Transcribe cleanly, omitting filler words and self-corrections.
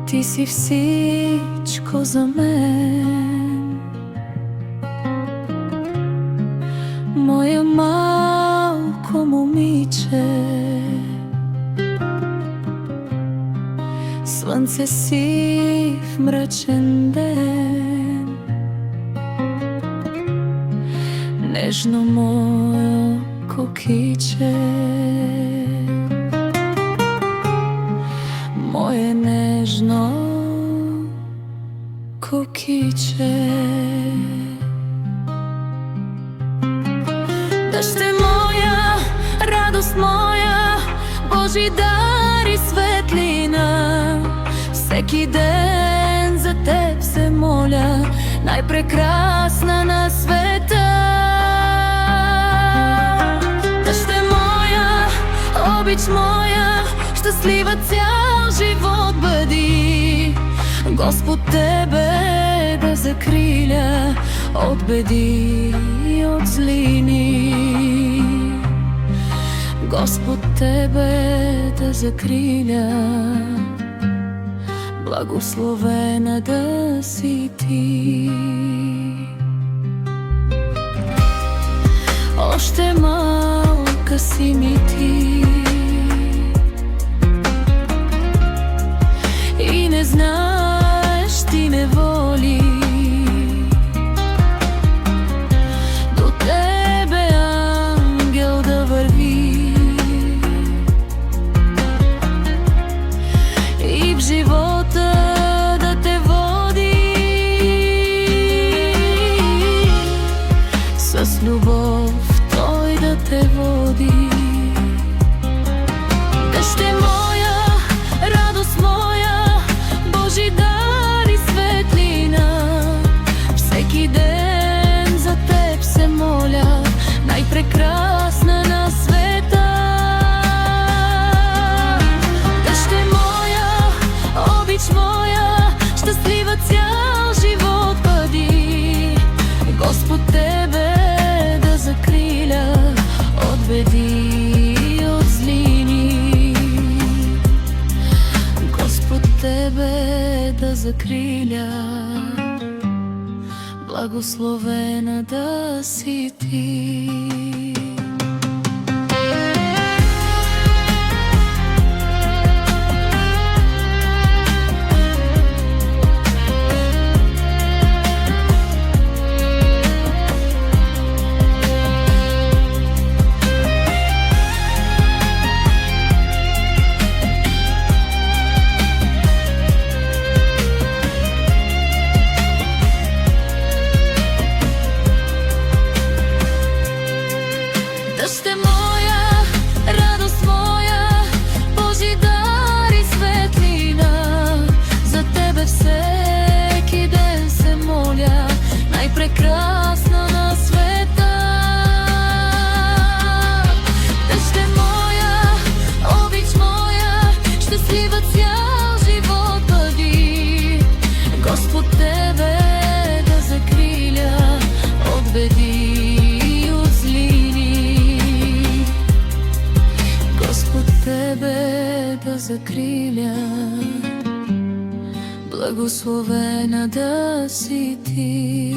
Ти си всичко за мен, моя малко момиче. Слънце си в мрачен ден, нежно мое кукиче, мое нежно кукиче. Дъще моя, радост моя, Божи дар и светлина, всеки ден за теб се моля, най-прекрасна на света. Дъще моя, обич моя, щастлива цял живот бъди. Господ тебе да закриля от беди и от злини. Господ тебе да закриля, благословена да си ти. Още малка си ми ти и не знаеш ти неволи. До тебе ангел да върви и в живота да те води с любов, той да те води. Дъще моя, радост моя, Божи дар и светлина, всеки ден за теб се моля, най-прекрасна на света. Дъще моя, обич моя, щастлива цял живот бъди. Господ тебе да закриля от беди и от злини. Господ тебе да закриля, благословена да си ти. Дъще моя, радост моя, Божи дар и светлина, за тебе всеки ден се моля, най-прекрасна на света. Дъще моя, обич моя, щастлива цял живот бъди. Господ тебе да закриля от беди и от злини. Господ тебе да закриля, благословена да си ти.